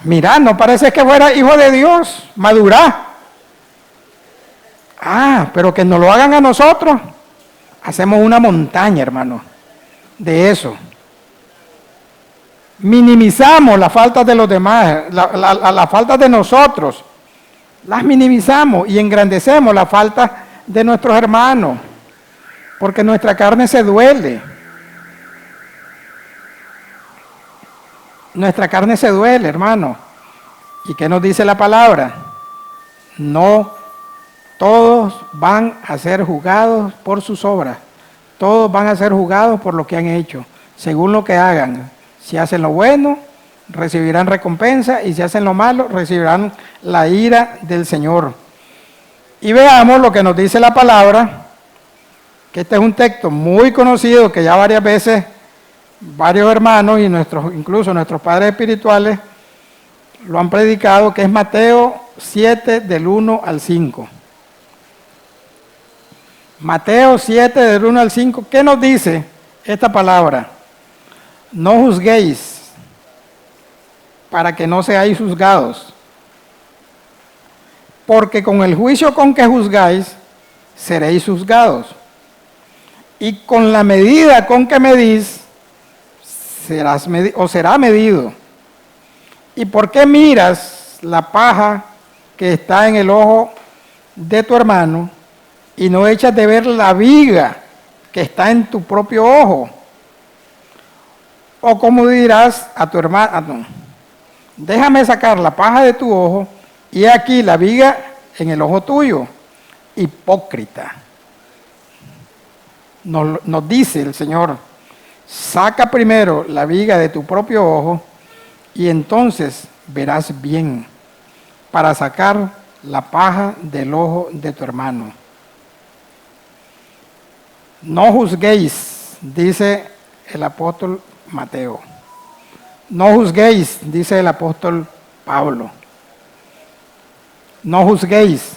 B: Mirá, no parece que fuera hijo de Dios, madurá. Pero que nos lo hagan a nosotros. Hacemos una montaña, hermano, de eso. Minimizamos las faltas de los demás, las faltas de nosotros. Las minimizamos y engrandecemos las faltas de nuestros hermanos. Porque nuestra carne se duele. Nuestra carne se duele, hermano. ¿Y qué nos dice la palabra? No todos van a ser juzgados por sus obras. Todos van a ser juzgados por lo que han hecho, según lo que hagan. Si hacen lo bueno, recibirán recompensa, y si hacen lo malo, recibirán la ira del Señor. Y veamos lo que nos dice la palabra, que este es un texto muy conocido, que ya varias veces varios hermanos y incluso nuestros padres espirituales lo han predicado, que es Mateo 7 del 1 al 5. Mateo 7 del 1 al 5, ¿qué nos dice esta palabra? No juzguéis para que no seáis juzgados, porque con el juicio con que juzgáis seréis juzgados, y con la medida con que medís será medido. ¿Y por qué miras la paja que está en el ojo de tu hermano y no echas de ver la viga que está en tu propio ojo? O como dirás a tu hermano, déjame sacar la paja de tu ojo y aquí la viga en el ojo tuyo. Hipócrita. Nos dice el Señor, saca primero la viga de tu propio ojo y entonces verás bien para sacar la paja del ojo de tu hermano. No juzguéis, dice el apóstol Mateo. No juzguéis, dice el apóstol Pablo. No juzguéis.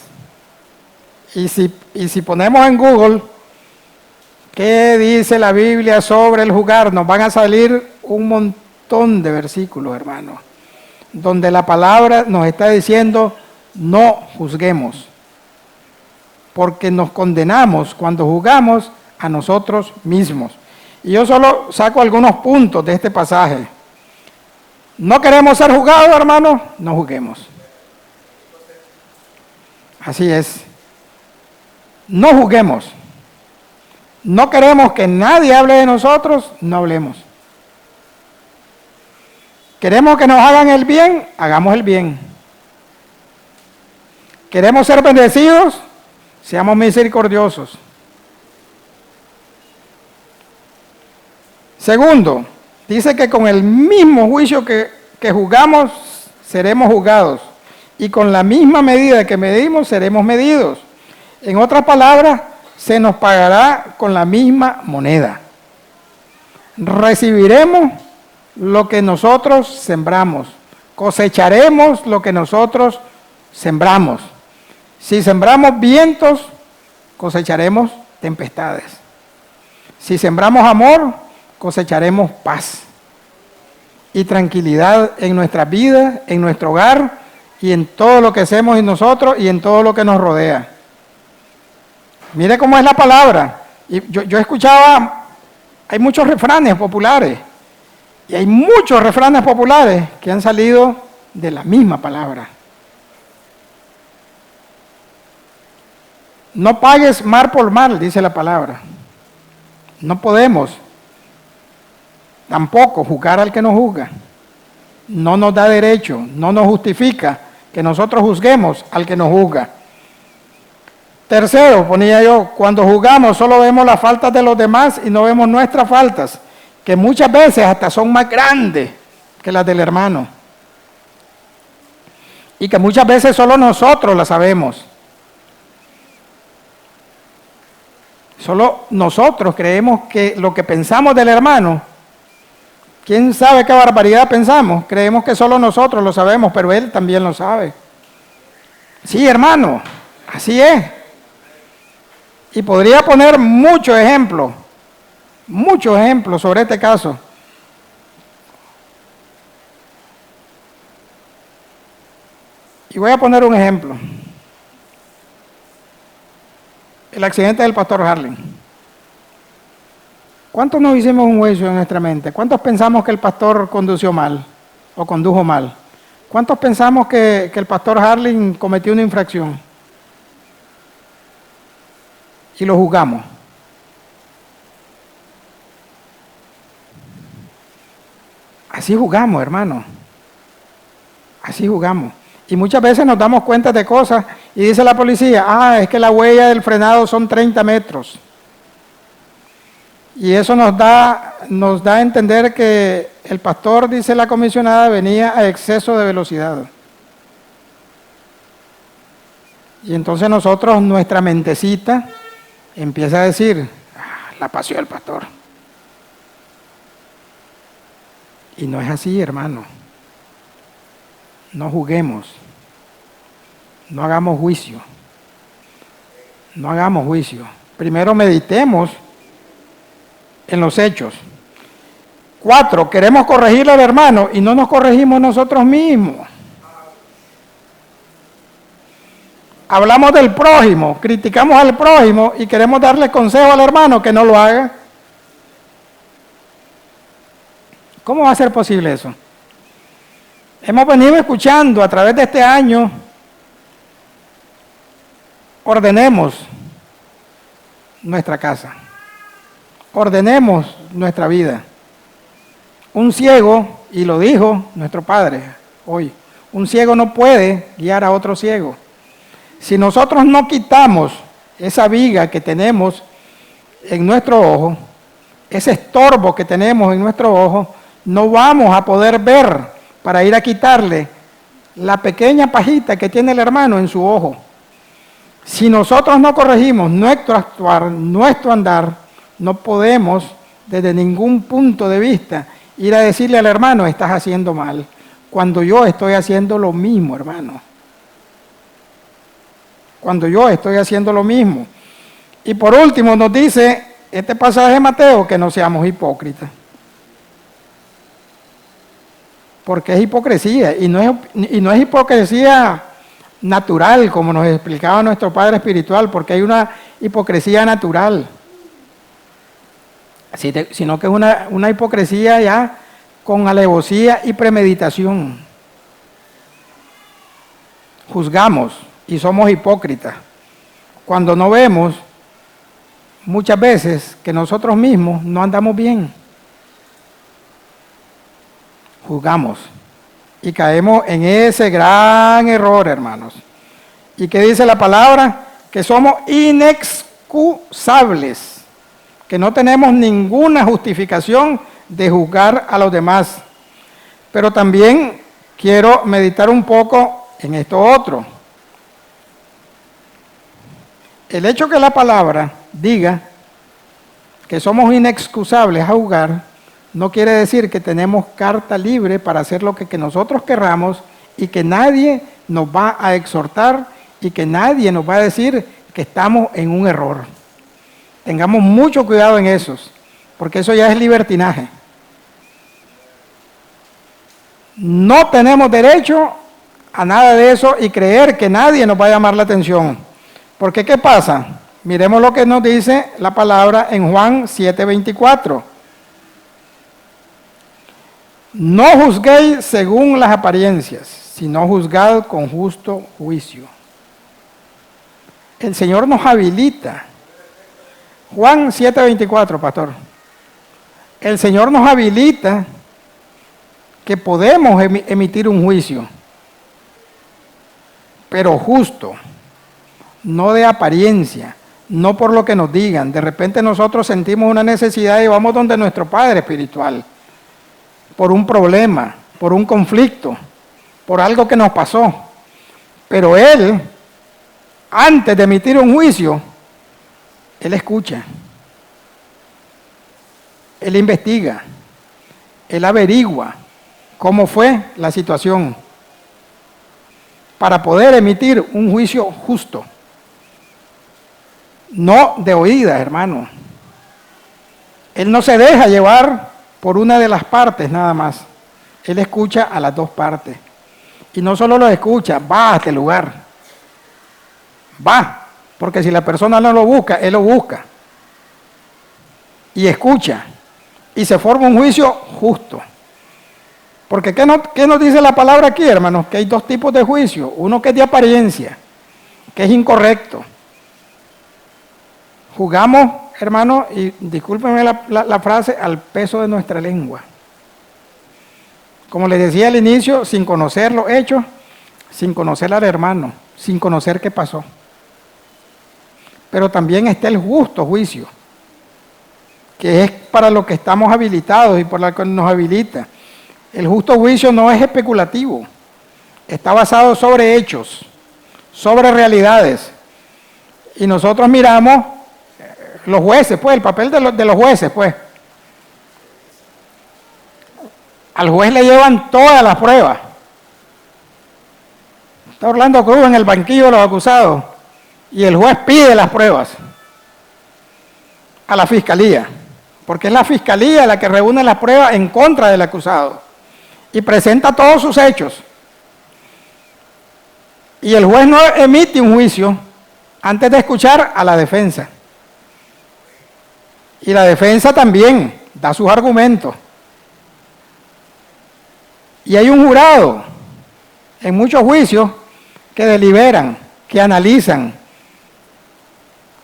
B: Y si ponemos en Google, ¿qué dice la Biblia sobre el juzgar? Nos van a salir un montón de versículos, hermanos, donde la palabra nos está diciendo, no juzguemos, porque nos condenamos cuando juzgamos a nosotros mismos. Y yo solo saco algunos puntos de este pasaje. ¿No queremos ser juzgados, hermanos? No juzguemos. Así es. No juzguemos. No queremos que nadie hable de nosotros, no hablemos. Queremos que nos hagan el bien, hagamos el bien. Queremos ser bendecidos, seamos misericordiosos. Segundo, Dice que con el mismo juicio que juzgamos, seremos juzgados. Y con la misma medida que medimos, seremos medidos. En otras palabras, se nos pagará con la misma moneda. Recibiremos lo que nosotros sembramos. Cosecharemos lo que nosotros sembramos. Si sembramos vientos, cosecharemos tempestades. Si sembramos amor, cosecharemos paz y tranquilidad en nuestra vida, en nuestro hogar y en todo lo que hacemos en nosotros y en todo lo que nos rodea. Mire cómo es la palabra. Y yo escuchaba, hay muchos refranes populares, y hay muchos refranes populares que han salido de la misma palabra. No pagues mal por mal, dice la palabra. No podemos tampoco juzgar al que nos juzga. No nos da derecho, no nos justifica que nosotros juzguemos al que nos juzga. Tercero, ponía yo, cuando juzgamos solo vemos las faltas de los demás y no vemos nuestras faltas, que muchas veces hasta son más grandes que las del hermano. Y que muchas veces solo nosotros las sabemos. Solo nosotros creemos que lo que pensamos del hermano, quién sabe qué barbaridad pensamos, creemos que solo nosotros lo sabemos, pero él también lo sabe. Sí, hermano, así es. Y podría poner muchos ejemplos sobre este caso. Y voy a poner un ejemplo. El accidente del pastor Harling. ¿Cuántos nos hicimos un juicio en nuestra mente? ¿Cuántos pensamos que el pastor condució mal o condujo mal? ¿Cuántos pensamos que el pastor Harling cometió una infracción? Y lo juzgamos. Así jugamos, hermano. Así jugamos. Y muchas veces nos damos cuenta de cosas y dice la policía, es que la huella del frenado son 30 metros. Y eso nos da a entender que el pastor, dice la comisionada, venía a exceso de velocidad. Y entonces nosotros, nuestra mentecita, empieza a decir, la paseó el pastor. Y no es así, hermano. No juguemos. No hagamos juicio. No hagamos juicio. Primero meditemos en los hechos. 4, queremos corregirle al hermano y no nos corregimos nosotros mismos. Hablamos del prójimo, criticamos al prójimo y queremos darle consejo al hermano que no lo haga. ¿Cómo va a ser posible eso? Hemos venido escuchando a través de este año, ordenemos nuestra casa, ordenemos nuestra vida. Un ciego, y lo dijo nuestro padre hoy, un ciego no puede guiar a otro ciego. Si nosotros no quitamos esa viga que tenemos en nuestro ojo, ese estorbo que tenemos en nuestro ojo, no vamos a poder ver para ir a quitarle la pequeña pajita que tiene el hermano en su ojo. Si nosotros no corregimos nuestro actuar, nuestro andar, no podemos desde ningún punto de vista ir a decirle al hermano, estás haciendo mal, cuando yo estoy haciendo lo mismo, hermano. Cuando yo estoy haciendo lo mismo. Y por último nos dice este pasaje de Mateo que no seamos hipócritas. Porque es hipocresía, y no es hipocresía natural, como nos explicaba nuestro Padre Espiritual, porque hay una hipocresía natural, sino que es una hipocresía ya con alevosía y premeditación. Juzgamos y somos hipócritas cuando no vemos muchas veces que nosotros mismos no andamos bien. Juzgamos y caemos en ese gran error, hermanos. ¿Y qué dice la palabra? Que somos inexcusables, que no tenemos ninguna justificación de juzgar a los demás. Pero también quiero meditar un poco en esto otro. El hecho que la palabra diga que somos inexcusables a juzgar, no quiere decir que tenemos carta libre para hacer lo que nosotros querramos y que nadie nos va a exhortar y que nadie nos va a decir que estamos en un error. Tengamos mucho cuidado en eso, porque eso ya es libertinaje. No tenemos derecho a nada de eso y creer que nadie nos va a llamar la atención. Porque ¿qué pasa? Miremos lo que nos dice la palabra en Juan 7:24. No juzguéis según las apariencias, sino juzgad con justo juicio. El Señor nos habilita. Juan 7:24, pastor. El Señor nos habilita que podemos emitir un juicio, pero justo, no de apariencia, no por lo que nos digan. De repente nosotros sentimos una necesidad y vamos donde nuestro Padre espiritual, por un problema, por un conflicto, por algo que nos pasó. Pero Él, antes de emitir un juicio, Él escucha, Él investiga, Él averigua cómo fue la situación para poder emitir un juicio justo. No de oídas, hermano. Él no se deja llevar por una de las partes nada más. Él escucha a las dos partes. Y no solo lo escucha, va a este lugar. Va, porque si la persona no lo busca, Él lo busca. Y escucha. Y se forma un juicio justo. Porque ¿qué nos dice la palabra aquí, hermanos? Que hay dos tipos de juicio. Uno que es de apariencia, que es incorrecto. Jugamos, hermano, y discúlpenme la frase, al peso de nuestra lengua. Como les decía al inicio, sin conocer los hechos, sin conocer al hermano, sin conocer qué pasó. Pero también está el justo juicio, que es para lo que estamos habilitados y por lo que nos habilita. El justo juicio no es especulativo, está basado sobre hechos, sobre realidades. Y nosotros miramos los jueces, pues, el papel de los jueces, pues. Al juez le llevan todas las pruebas. Está Orlando Cruz en el banquillo de los acusados y el juez pide las pruebas a la fiscalía, porque es la fiscalía la que reúne las pruebas en contra del acusado y presenta todos sus hechos. Y el juez no emite un juicio antes de escuchar a la defensa. Y la defensa también da sus argumentos. Y hay un jurado en muchos juicios que deliberan, que analizan,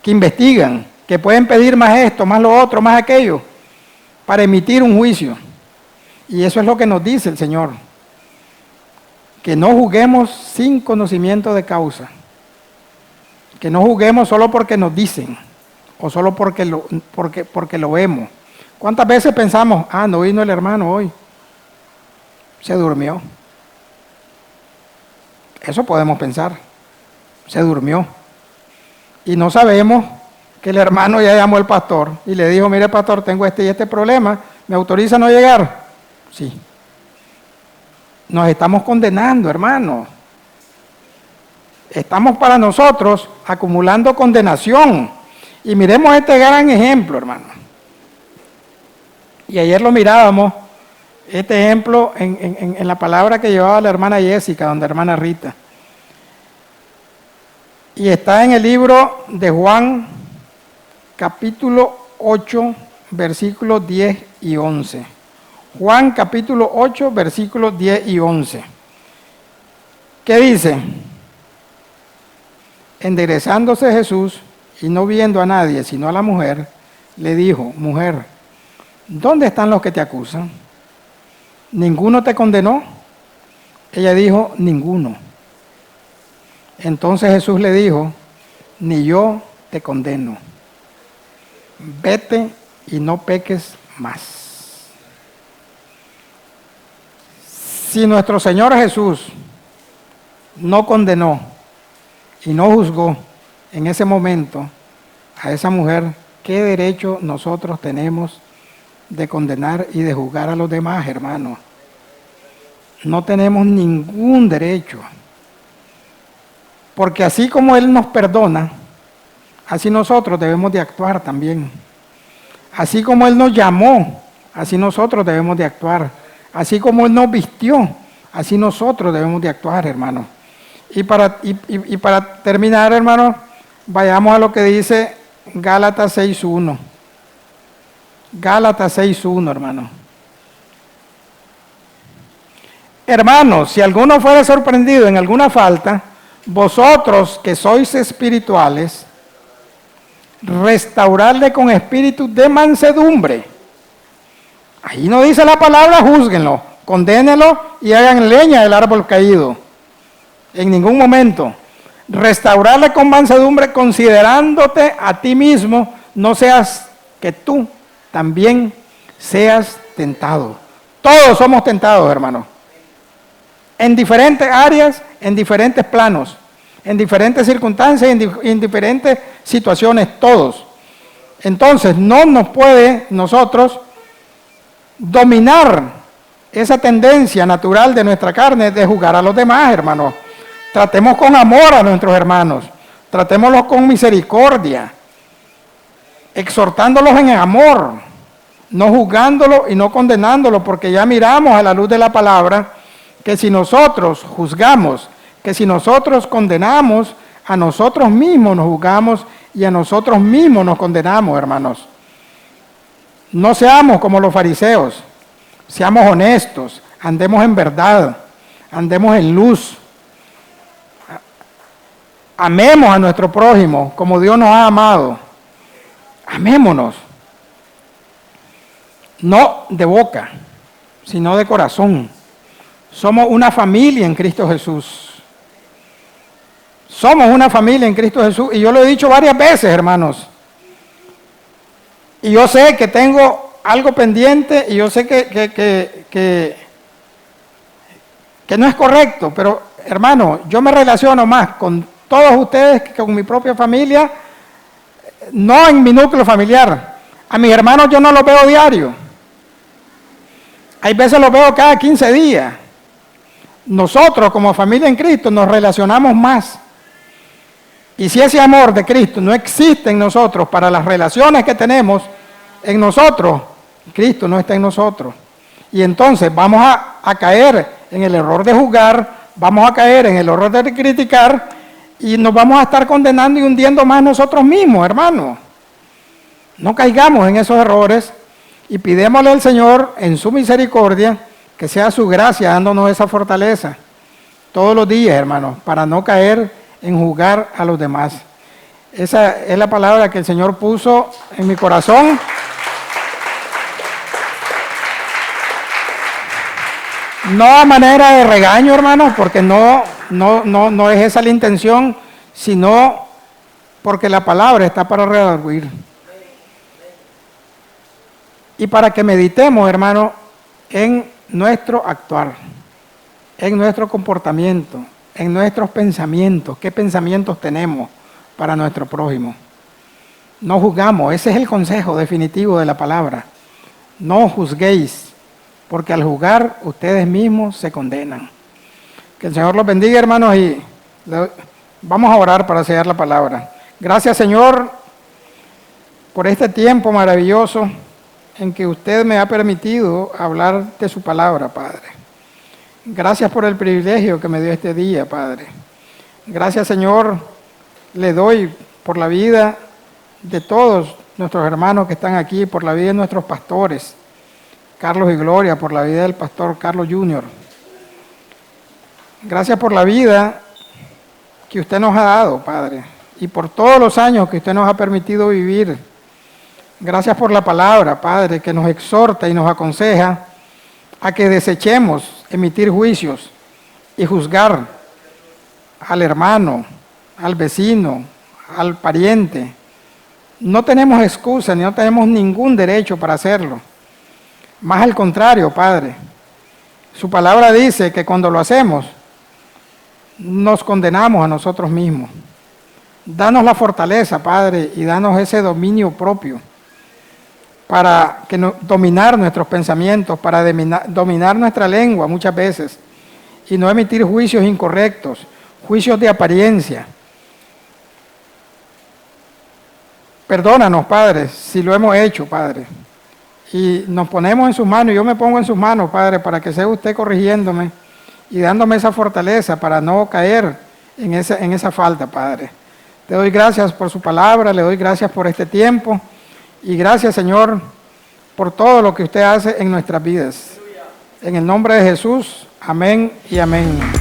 B: que investigan, que pueden pedir más esto, más lo otro, más aquello, para emitir un juicio. Y eso es lo que nos dice el Señor. Que no juzguemos sin conocimiento de causa. Que no juzguemos solo porque nos dicen o solo porque lo vemos. ¿Cuántas veces pensamos, no vino el hermano hoy? Se durmió. Eso podemos pensar. Se durmió. Y no sabemos que el hermano ya llamó al pastor y le dijo, mire pastor, tengo este y este problema, ¿me autoriza a no llegar? Sí. Nos estamos condenando, hermano. Estamos para nosotros acumulando condenación. Y miremos este gran ejemplo, hermano. Y ayer lo mirábamos, este ejemplo en la palabra que llevaba la hermana Jessica, donde la hermana Rita. Y está en el libro de Juan, capítulo 8, versículos 10 y 11. Juan capítulo 8, versículos 10 y 11. ¿Qué dice? Enderezándose Jesús y no viendo a nadie sino a la mujer, le dijo, mujer, ¿dónde están los que te acusan? ¿Ninguno te condenó? Ella dijo, ninguno. Entonces Jesús le dijo, ni yo te condeno. Vete y no peques más. Si nuestro Señor Jesús no condenó y no juzgó en ese momento a esa mujer, ¿qué derecho nosotros tenemos de condenar y de juzgar a los demás, hermanos? No tenemos ningún derecho. Porque así como Él nos perdona, así nosotros debemos de actuar también. Así como Él nos llamó, así nosotros debemos de actuar. Así como Él nos vistió, así nosotros debemos de actuar, hermanos. Y para terminar, hermanos, vayamos a lo que dice Gálatas 6.1. Gálatas 6.1, hermanos. Hermanos, si alguno fuera sorprendido en alguna falta, vosotros que sois espirituales, restauradle con espíritu de mansedumbre. Ahí no dice la palabra, júzguenlo, condénenlo y hagan leña del árbol caído. En ningún momento. Restaurarle con mansedumbre, considerándote a ti mismo, no seas que tú también seas tentado. Todos somos tentados, hermanos. En diferentes áreas, en diferentes planos, en diferentes circunstancias, en diferentes situaciones, todos. Entonces, no nos puede nosotros dominar esa tendencia natural de nuestra carne de juzgar a los demás, hermanos. Tratemos con amor a nuestros hermanos, tratémoslos con misericordia, exhortándolos en amor, no juzgándolos y no condenándolos, porque ya miramos a la luz de la palabra que si nosotros juzgamos, que si nosotros condenamos, a nosotros mismos nos juzgamos y a nosotros mismos nos condenamos, hermanos. No seamos como los fariseos, seamos honestos, andemos en verdad, andemos en luz. Amemos a nuestro prójimo como Dios nos ha amado. Amémonos. No de boca, sino de corazón. Somos una familia en Cristo Jesús. Somos una familia en Cristo Jesús. Y yo lo he dicho varias veces, hermanos. Y yo sé que tengo algo pendiente y yo sé que no es correcto. Pero, hermano, yo me relaciono más con todos ustedes que con mi propia familia, no en mi núcleo familiar. A mis hermanos yo no los veo diario. Hay veces los veo cada 15 días. Nosotros como familia en Cristo nos relacionamos más. Y si ese amor de Cristo no existe en nosotros para las relaciones que tenemos en nosotros, Cristo no está en nosotros. Y entonces vamos a caer en el error de juzgar, vamos a caer en el error de criticar y nos vamos a estar condenando y hundiendo más nosotros mismos, hermanos. No caigamos en esos errores y pidémosle al Señor en su misericordia que sea su gracia dándonos esa fortaleza todos los días, hermanos, para no caer en juzgar a los demás. Esa es la palabra que el Señor puso en mi corazón. No a manera de regaño, hermanos, porque no es esa la intención, sino porque la palabra está para redarguir. Y para que meditemos, hermanos, en nuestro actuar, en nuestro comportamiento, en nuestros pensamientos. ¿Qué pensamientos tenemos para nuestro prójimo? No juzgamos, ese es el consejo definitivo de la palabra. No juzguéis, porque al juzgar ustedes mismos se condenan. Que el Señor los bendiga, hermanos, y vamos a orar para sellar la palabra. Gracias, Señor, por este tiempo maravilloso en que usted me ha permitido hablar de su palabra, Padre. Gracias por el privilegio que me dio este día, Padre. Gracias, Señor, le doy por la vida de todos nuestros hermanos que están aquí, por la vida de nuestros pastores, Carlos y Gloria, por la vida del pastor Carlos Jr. Gracias por la vida que usted nos ha dado, Padre, y por todos los años que usted nos ha permitido vivir. Gracias por la palabra, Padre, que nos exhorta y nos aconseja a que desechemos emitir juicios y juzgar al hermano, al vecino, al pariente. No tenemos excusa ni no tenemos ningún derecho para hacerlo. Más al contrario, Padre, Su palabra dice que cuando lo hacemos, nos condenamos a nosotros mismos. Danos la fortaleza, Padre, y danos ese dominio propio para dominar nuestros pensamientos, para dominar nuestra lengua muchas veces y no emitir juicios incorrectos, juicios de apariencia. Perdónanos, Padre, si lo hemos hecho, Padre. Y nos ponemos en sus manos, yo me pongo en sus manos, Padre, para que sea usted corrigiéndome y dándome esa fortaleza para no caer en esa falta, Padre. Te doy gracias por su palabra, le doy gracias por este tiempo y gracias, Señor, por todo lo que usted hace en nuestras vidas. En el nombre de Jesús, amén y amén.